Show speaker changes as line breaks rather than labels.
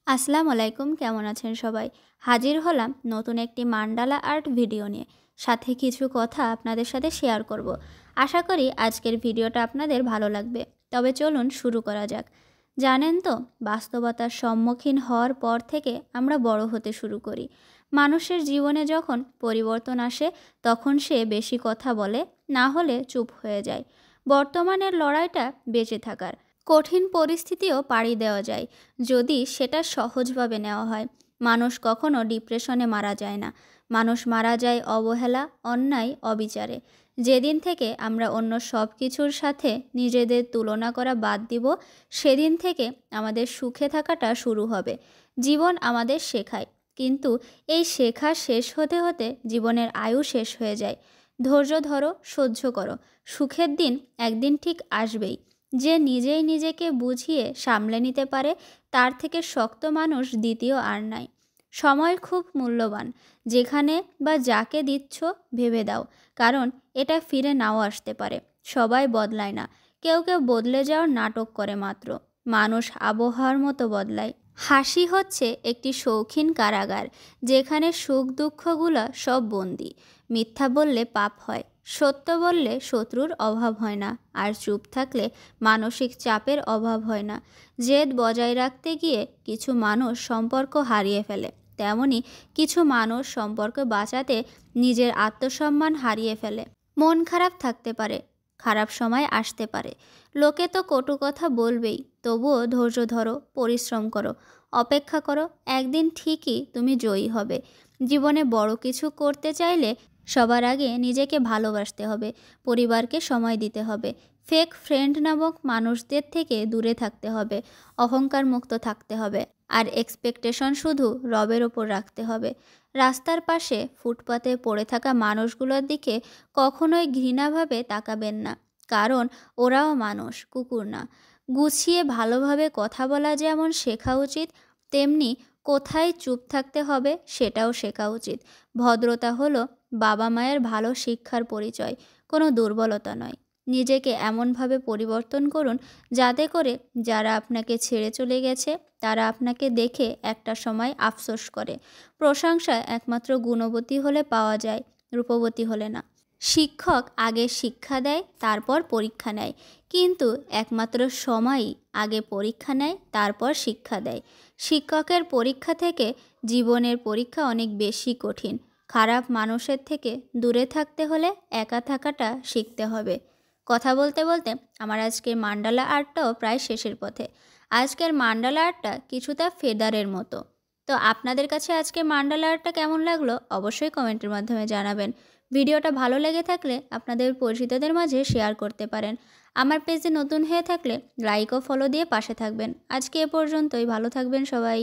আসসালামু আলাইকুম, কেমন আছেন সবাই? হাজির হলাম নতুন একটি মান্ডালা আর্ট ভিডিও নিয়ে। সাথে কিছু কথা আপনাদের সাথে শেয়ার করব। আশা করি আজকের ভিডিওটা আপনাদের ভালো লাগবে। তবে চলুন শুরু করা যাক। জানেন তো, বাস্তবতার সম্মুখীন হওয়ার পর থেকে আমরা বড় হতে শুরু করি। মানুষের জীবনে যখন পরিবর্তন আসে তখন সে বেশি কথা বলে, না হলে চুপ হয়ে যায়। বর্তমানের লড়াইটা বেঁচে থাকার। কঠিন পরিস্থিতিও পাড়ি দেওয়া যায় যদি সেটা সহজভাবে নেওয়া হয়। মানুষ কখনো ডিপ্রেশনে মারা যায় না, মানুষ মারা যায় অবহেলা, অন্যায়, অবিচারে। যেদিন থেকে আমরা অন্য সব কিছুর সাথে নিজেদের তুলনা করা বাদ দিব, সেদিন থেকে আমাদের সুখে থাকাটা শুরু হবে। জীবন আমাদের শেখায়, কিন্তু এই শেখা শেষ হতে হতে জীবনের আয়ু শেষ হয়ে যায়। ধৈর্য ধরো, সহ্য করো, সুখের দিন একদিন ঠিক আসবেই। যে নিজেই নিজেকে বুঝিয়ে সামলে নিতে পারে, তার থেকে শক্ত মানুষ দ্বিতীয় আর নাই। সময় খুব মূল্যবান। যেখানে বা যাকে দিচ্ছ ভেবে দাও, কারণ এটা ফিরে নাও আসতে পারে। সবাই বদলায় না, কেউ কেউ বদলে যাওয়ার নাটক করে মাত্র। মানুষ আবহাওয়ার মতো বদলায়। হাসি হচ্ছে একটি শৌখিন কারাগার, যেখানে সুখ দুঃখগুলো সব বন্দি। মিথ্যা বললে পাপ হয়, সত্য বললে শত্রুর অভাব হয় না, আর চুপ থাকলে মানসিক চাপের অভাব হয় না। জেদ বজায় রাখতে গিয়ে কিছু মানুষ সম্পর্ক হারিয়ে ফেলে, তেমনি কিছু মানুষ সম্পর্ক বাঁচাতে নিজের আত্মসম্মান হারিয়ে ফেলে। মন খারাপ থাকতে পারে, খারাপ সময় আসতে পারে, লোকে তো কটু কথা বলবেই। তবুও ধৈর্য ধরো, পরিশ্রম করো, অপেক্ষা করো, একদিন ঠিকই তুমি জয়ী হবে। জীবনে বড় কিছু করতে চাইলে সবার আগে নিজেকে ভালোবাসতে হবে, পরিবারকে সময় দিতে হবে, ফেক ফ্রেন্ড নামক মানুষদের থেকে দূরে থাকতে হবে, অহংকার মুক্ত থাকতে হবে, আর এক্সপেকটেশন শুধু রবের ওপর রাখতে হবে। রাস্তার পাশে ফুটপাতে পড়ে থাকা মানুষগুলোর দিকে কখনোই ঘৃণাভাবে তাকাবেন না, কারণ ওরাও মানুষ, কুকুর না। গুছিয়ে ভালোভাবে কথা বলা যেমন শেখা উচিত, তেমনি কোথায় চুপ থাকতে হবে সেটাও শেখা উচিত। ভদ্রতা হলো বাবা মায়ের ভালো শিক্ষার পরিচয়, কোনো দুর্বলতা নয়। নিজেকে এমনভাবে পরিবর্তন করুন যাতে করে যারা আপনাকে ছেড়ে চলে গেছে তারা আপনাকে দেখে একটা সময় আফসোস করে। প্রশংসা একমাত্র গুণবতী হলে পাওয়া যায়, রূপবতী হলে না। শিক্ষক আগে শিক্ষা দেয়, তারপর পরীক্ষা নেয়, কিন্তু একমাত্র সময়ই আগে পরীক্ষা নেয়, তারপর শিক্ষা দেয়। শিক্ষকের পরীক্ষা থেকে জীবনের পরীক্ষা অনেক বেশি কঠিন। খারাপ মানুষের থেকে দূরে থাকতে হলে একা থাকাটা শিখতে হবে। কথা বলতে বলতে আমার আজকের মান্ডালা আর্টটাও প্রায় শেষের পথে। আজকের মান্ডালা আর্টটা কিছুটা ফেদারের মতো। তো আপনাদের কাছে আজকের মান্ডালা আর্টটা কেমন লাগলো অবশ্যই কমেন্টের মাধ্যমে জানাবেন। ভিডিওটা ভালো লেগে থাকলে আপনাদের পরিচিতদের মাঝে শেয়ার করতে পারেন। আমার পেজে নতুন হয়ে থাকলে লাইক ও ফলো দিয়ে পাশে থাকবেন। আজকে এ পর্যন্তই, ভালো থাকবেন সবাই।